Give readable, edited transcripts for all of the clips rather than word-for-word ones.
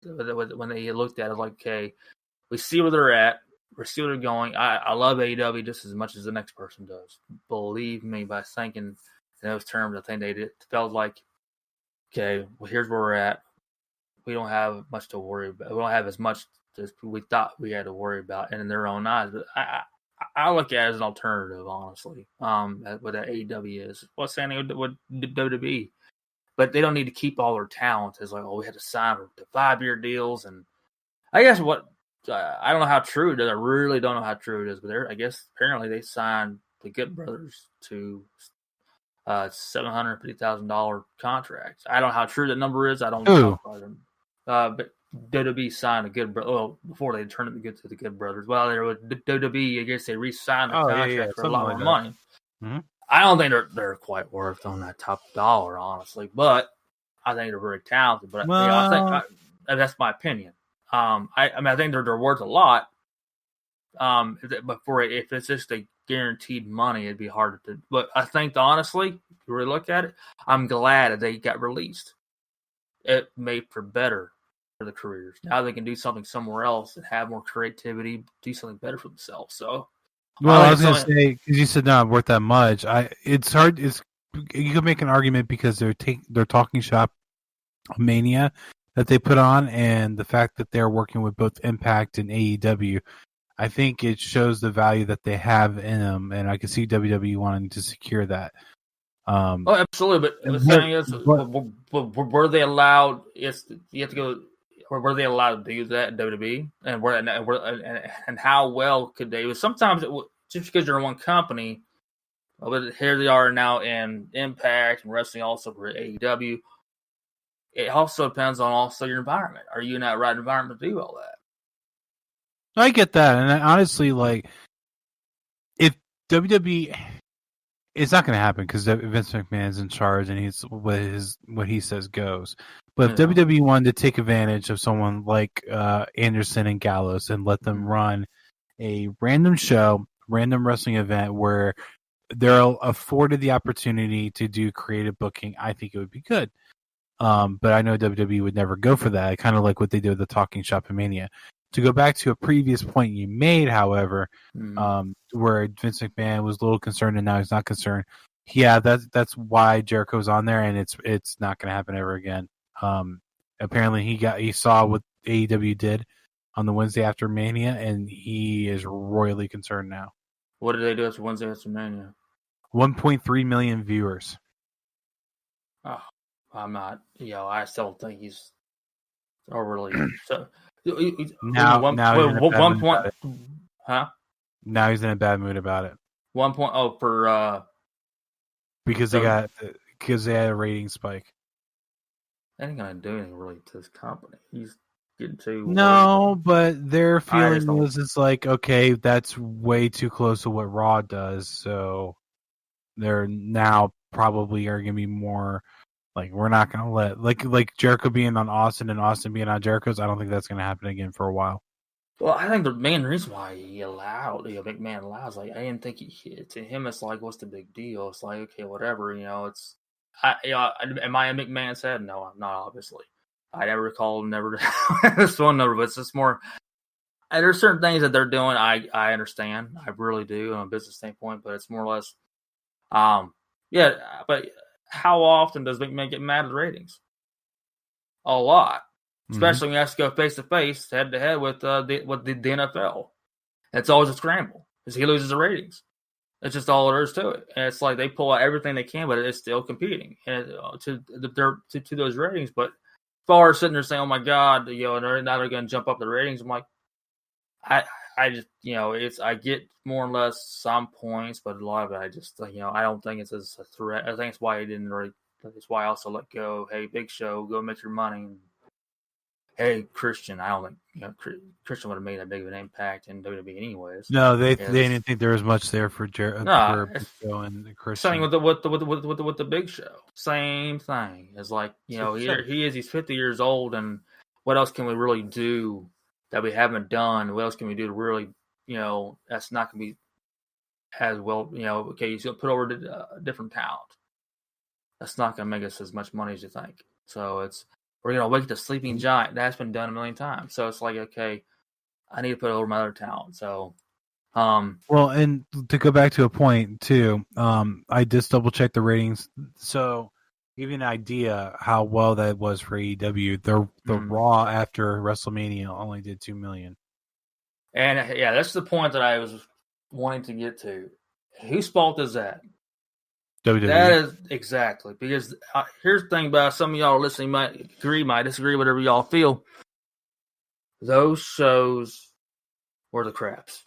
when they looked at it, like, okay, we see where they're at. We see where they're going. I love AEW just as much as the next person does. Believe me, by thinking in those terms, I think they felt like, okay, well, here's where we're at. We don't have much to worry about. We don't have as much as we thought we had to worry about, and in their own eyes. But I look at it as an what that AEW is. What's saying with WWE, but they don't need to keep all their talent. It's like, we had to sign to 5-year deals, and I guess I don't know how true it is. I really don't know how true it is, but I guess apparently they signed the Good Brothers to $750,000 contracts. I don't know how true that number is. I don't know. But WWE signed a Good Brother. Well, before they turned it to the Good Brothers. Well, there was WWE. I guess they re-signed the contract for a lot more money. Mm-hmm. I don't think they're quite worth on that top dollar, honestly. But I think they're very talented. But I think that's my opinion. I think they're worth a lot. But if it's just a guaranteed money, it'd be harder to. But I think honestly, if you really look at it, I'm glad that they got released. It made for better for the careers. Now they can do something somewhere else and have more creativity, do something better for themselves. So, well, I was going to say, because you said not worth that much. It's hard. You could make an argument because they're talking shop Mania that they put on, and the fact that they're working with both Impact and AEW. I think it shows the value that they have in them, and I can see WWE wanting to secure that. Absolutely, but the thing is, were they allowed? You have to go. Were they allowed to do that in WWE? And how well could they? Sometimes just because you're in one company, but here they are now in Impact and wrestling also for AEW. It also depends on also your environment. Are you in that right environment to do all that? I get that, and honestly, like, if WWE, it's not going to happen because Vince McMahon's in charge and he's what he says goes. But if WWE wanted to take advantage of someone like Anderson and Gallows and let them run a random show, random wrestling event where they're afforded the opportunity to do creative booking, I think it would be good. But I know WWE would never go for that, kind of like what they did with the Talking Shop in Mania. To go back to a previous point you made, however, where Vince McMahon was a little concerned and now he's not concerned. Yeah, that's why Jericho's on there, and it's not going to happen ever again. Apparently, he saw what AEW did on the Wednesday after Mania, and he is royally concerned now. What did they do after Wednesday after Mania? 1.3 million viewers. Oh, I'm not. I still think he's overly. So, now he's in a bad mood about it. 1 point. Oh, for because they had a rating spike. That ain't gonna do anything really to his company. He's getting too. No, but their feeling was it's like, okay, that's way too close to what Raw does, so they're now probably are gonna be more. Like, we're not going to let... Like Jericho being on Austin and Austin being on Jericho's, I don't think that's going to happen again for a while. Well, I think the main reason why he allowed... McMahon allows, like, I didn't think to him, it's like, what's the big deal? It's like, okay, whatever, it's... am I a McMahon head? No, I'm not, obviously. I never recall, never... this one number, but it's just more... There's certain things that they're doing I understand. I really do, on a business standpoint, but it's more or less... yeah, but... How often does McMahon get mad at the ratings? A lot, especially when he has to go face to face, head to head with the NFL. It's always a scramble because he loses the ratings. It's just all there is to it, and it's like they pull out everything they can, but it's still competing to those ratings. But as far as sitting there saying, "Oh my God," and now they're going to jump up the ratings, I'm like, I just, I get more or less some points, but a lot of it, I just, I don't think it's as a threat. I think it's why he didn't really, that's why I also let go. Hey, Big Show, go make your money. Hey, Christian, I don't think, Christian would have made that big of an impact in WWE anyways. No, they didn't think there was much there for Big Show and Christian. Same with the Big Show. Same thing. It's like, he's 50 years old, and what else can we really do that we haven't done? What else can we do to really, that's not going to be as well, okay, he's going to put over a different talent. That's not going to make us as much money as you think. So it's, Or wake the sleeping giant. That's been done a million times. So it's like, okay, I need to put it over my other talent. So, well, and to go back to a point too, I just double checked the ratings. So, give you an idea how well that was for AEW. The Raw after WrestleMania only did 2 million. And yeah, that's the point that I was wanting to get to. Whose fault is that? WWE. That is exactly, because here's the thing about some of y'all listening might agree, might disagree, whatever y'all feel. Those shows were the craps.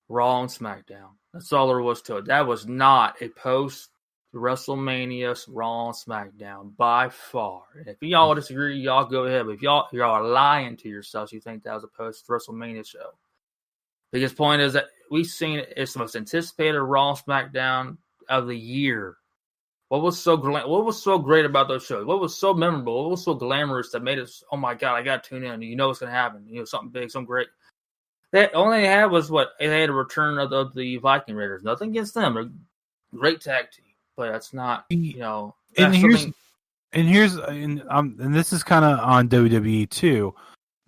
Raw and SmackDown. That's all there was to it. That was not a post WrestleMania Raw and SmackDown by far. And if y'all disagree, y'all go ahead. But if y'all are lying to yourselves, you think that was a post WrestleMania show. Biggest point is that we've seen it's the most anticipated Raw and SmackDown of the year. What was so great about those shows? What was so memorable? What was so glamorous that made us, oh my God, I got to tune in. You know what's going to happen. Something big, something great. That only they had was what they had a return of the Viking Raiders. Nothing against them. They're a great tag team, but that's not, And this is kind of on WWE too.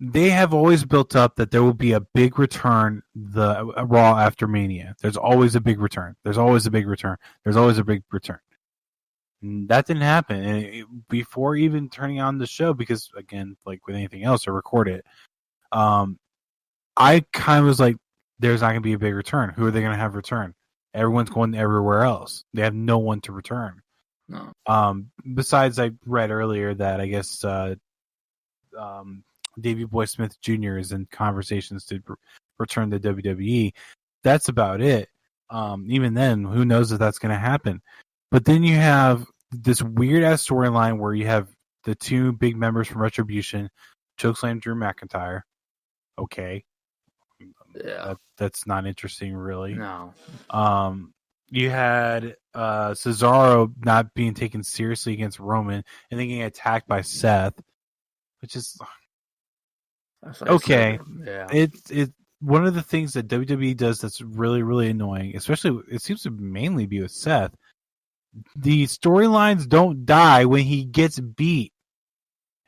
They have always built up that there will be a big return the Raw after Mania. There's always a big return. There's always a big return. There's always a big return. And that didn't happen. And before even turning on the show, because again, like with anything else, I record it. I kind of was like, there's not going to be a big return. Who are they going to have return? Everyone's going everywhere else. They have no one to return. No. Besides, I read earlier that I guess Davey Boy Smith Jr. is in conversations to return to WWE. That's about it. Even then, who knows if that's going to happen? But then you have this weird ass storyline where you have the two big members from Retribution, Chokeslam Drew McIntyre. Okay. Yeah. That's not interesting, really. No. You had Cesaro not being taken seriously against Roman and then getting attacked by Seth, which is okay. Yeah. It's one of the things that WWE does that's really, really annoying, especially it seems to mainly be with Seth. The storylines don't die when he gets beat.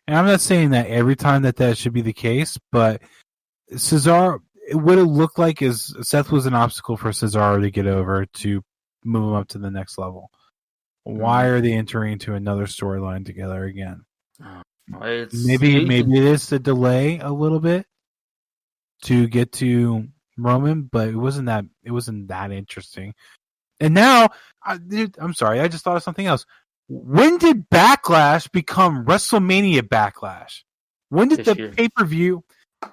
And I'm not saying that every time that should be the case, but Cesaro, what it looked like is Seth was an obstacle for Cesaro to get over to move him up to the next level. Why are they entering into another storyline together again? Maybe it is the delay a little bit to get to Roman, but it wasn't that interesting. And now, I'm sorry, I just thought of something else. When did Backlash become WrestleMania Backlash? When did the pay-per-view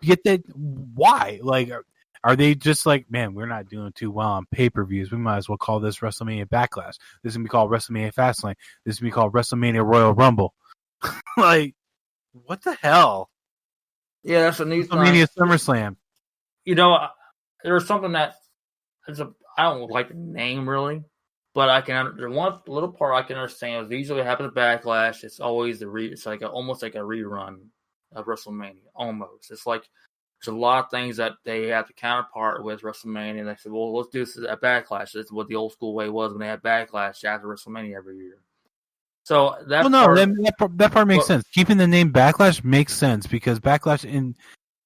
get that? Why? Like, are they just like, man, we're not doing too well on pay-per-views. We might as well call this WrestleMania Backlash. This is going to be called WrestleMania Fastlane. This is going to be called WrestleMania Royal Rumble. Like, what the hell? Yeah, that's a new thing. WrestleMania SummerSlam. There's something that I don't like the name really, but there's one little part I can understand is usually what happens at Backlash. It's always it's like almost like a rerun of WrestleMania. Almost. It's like there's a lot of things that they have to counterpart with WrestleMania. And they said, well, let's do this at Backlash. That's what the old school way was when they had Backlash after WrestleMania every year. So that part makes sense. Keeping the name Backlash makes sense because Backlash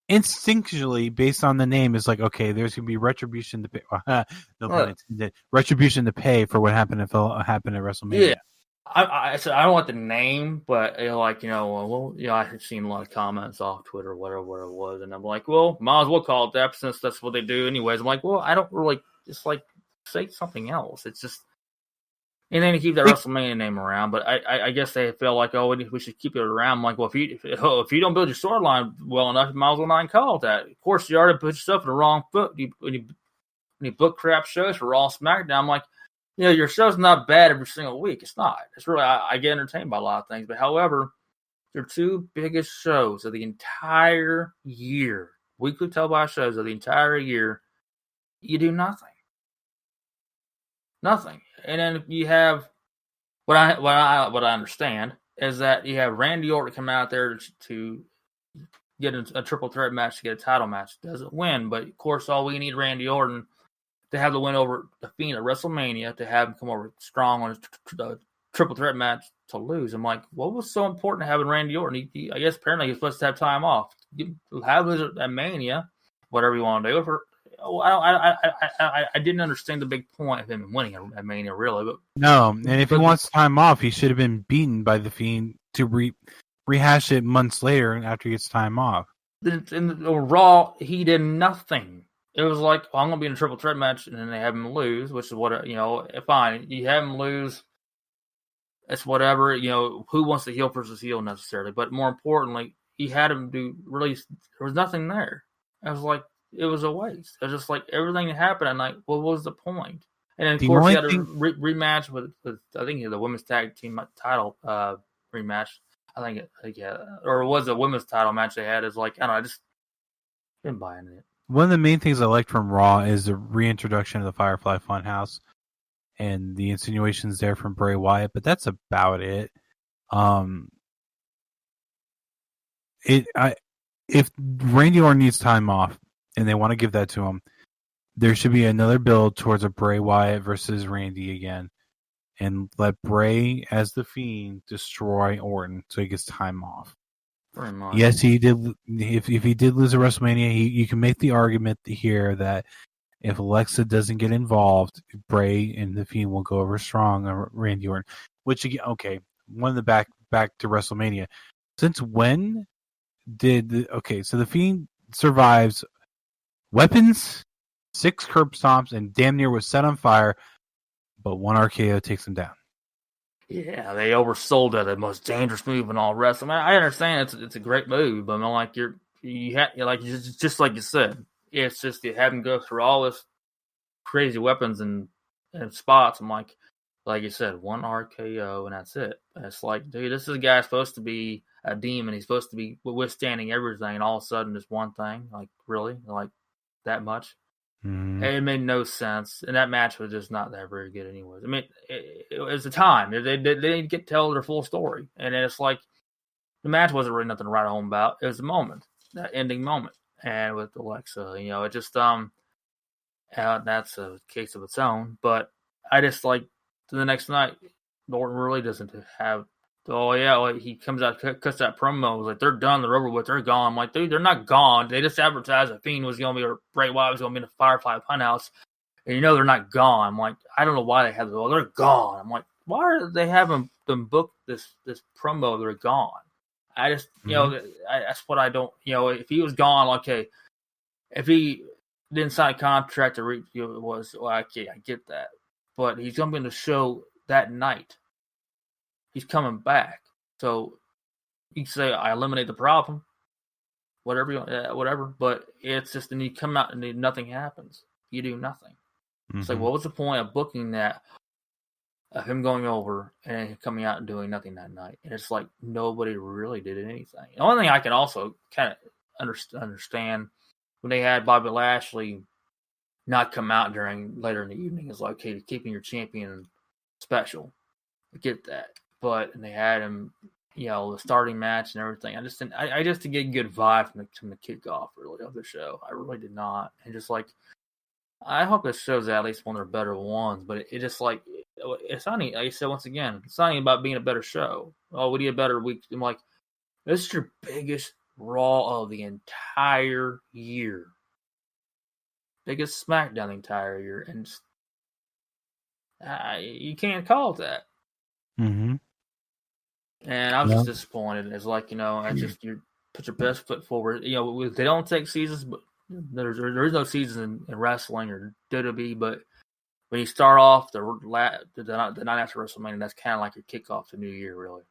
instinctually, based on the name, is like, okay, there's going to be retribution to pay. No pun intended. Retribution to pay for what happened at WrestleMania. Yeah. I said I don't want the name, but I had seen a lot of comments off Twitter, whatever it was, and I'm like, well, might as well call it that since that's what they do anyways. I'm like, well, I don't really just like say something else. It's just, and then to keep that WrestleMania name around, but I guess they feel like, oh, we should keep it around. I'm like, well, if you don't build your storyline well enough, you might as well not call it that. Of course, you already put yourself in the wrong foot when you book crap shows for Raw, SmackDown. I'm like, your show's not bad every single week. It's not. It's really, I get entertained by a lot of things. But however, their two biggest shows of the entire year, weekly televised shows of the entire year, you do nothing. Nothing. And then you have what I understand is that you have Randy Orton come out there to get a triple threat match to get a title match. Doesn't win, but of course, all we need Randy Orton to have the win over the Fiend at WrestleMania, to have him come over strong on his triple threat match to lose. I'm like, what was so important having Randy Orton? I guess apparently he's supposed to have time off. Have a Mania, whatever you want to do. I didn't understand the big point of him winning a Mania, really. But no, and if he wants time off, he should have been beaten by the Fiend to rehash it months later after he gets time off. In Raw, he did nothing. It was like, well, I'm going to be in a triple threat match, and then they have him lose, which is what, fine. You have him lose. It's whatever, who wants to heel versus heel necessarily. But more importantly, he had him there was nothing there. I was like, it was a waste. It was just like everything that happened. I'm like, what was the point? And then, of course, he had a rematch with, I think, the women's tag team title rematch. I think, or it was a women's title match they had. Is like, I don't know, I just didn't buy into it. One of the main things I liked from Raw is the reintroduction of the Firefly Funhouse and the insinuations there from Bray Wyatt, but that's about it. If Randy Orton needs time off and they want to give that to him, there should be another build towards a Bray Wyatt versus Randy again, and let Bray as the Fiend destroy Orton so he gets time off. Yes, he did. If he did lose a WrestleMania, you can make the argument here that if Alexa doesn't get involved, Bray and the Fiend will go over strong on Randy Orton. Which again, okay, one of the back to WrestleMania. Since when did so the Fiend survives weapons, 6 curb stomps, and damn near was set on fire, but one RKO takes him down. Yeah, they oversold it, the most dangerous move in all wrestling. I understand it's a great move, but I'm like just like you said, it's just you have him go through all this crazy weapons and spots. I'm like you said, one RKO and that's it. It's like, dude, this is a guy supposed to be a demon. He's supposed to be withstanding everything, and all of a sudden, just one thing. Like, really, like that much? Mm-hmm. It made no sense, and that match was just not that very good, anyways. I mean, it was the time they didn't get to tell their full story, and it's like the match wasn't really nothing to write home about. It was the moment, that ending moment, and with Alexa, it just that's a case of its own. But I just like the next night, Norton really doesn't have. Oh yeah, well, he comes out, cuts that promo. It was like, they're done, they're over with, they're gone. I'm like, dude, they're not gone. They just advertised that Fiend was going to be, or Bray Wyatt was going to be in the Firefly Funhouse, and they're not gone. I'm like, I don't know why they have. They're gone. I'm like, why are they having them book this promo? They're gone. I just, that's what I don't. If he was gone, okay, if he didn't sign a contract to reach, okay, I get that, but he's going to be in the show that night. He's coming back, so you can say I eliminate the problem, whatever. But it's just, then you come out and nothing happens. You do nothing. Mm-hmm. It's like, what was the point of booking that? Of him going over and coming out and doing nothing that night, and it's like nobody really did anything. The only thing I can also kind of understand when they had Bobby Lashley not come out later in the evening is like, okay, keeping your champion special. I get that. But and they had him, the starting match and everything. I just didn't get a good vibe from the kickoff really of the show. I really did not. And just like, I hope this show's at least one of their better ones. But it just like, it's not. Like I said once again, it's not about being a better show. Oh, we need a better week. I'm like, this is your biggest Raw of the entire year, biggest SmackDown the entire year, and just, you can't call it that. Mm-hmm. And I was just disappointed. It's like, I just, you put your best foot forward. They don't take seasons, but there is no season in wrestling or WWE. But when you start off the night after WrestleMania, that's kind of like your kickoff to New Year, really.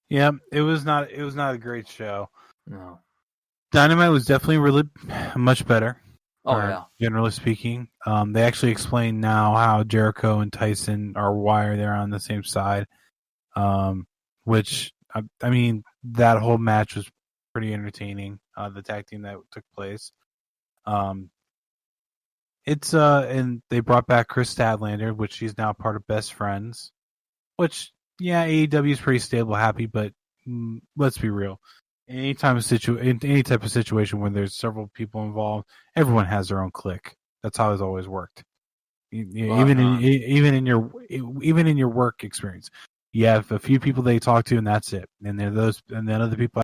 Yeah, it was not a great show. No, Dynamite was definitely really much better. Oh yeah. Generally speaking, they actually explain now how Jericho and Tyson are why they're on the same side. Which I mean, that whole match was pretty entertaining. The tag team that took place. It's and they brought back Chris Statlander, which she's now part of Best Friends. Which AEW is pretty stable, happy, but let's be real. In any type of situation where there's several people involved, everyone has their own clique. That's how it's always worked. Even in your work experience, you have a few people they talk to, and that's it. And then other people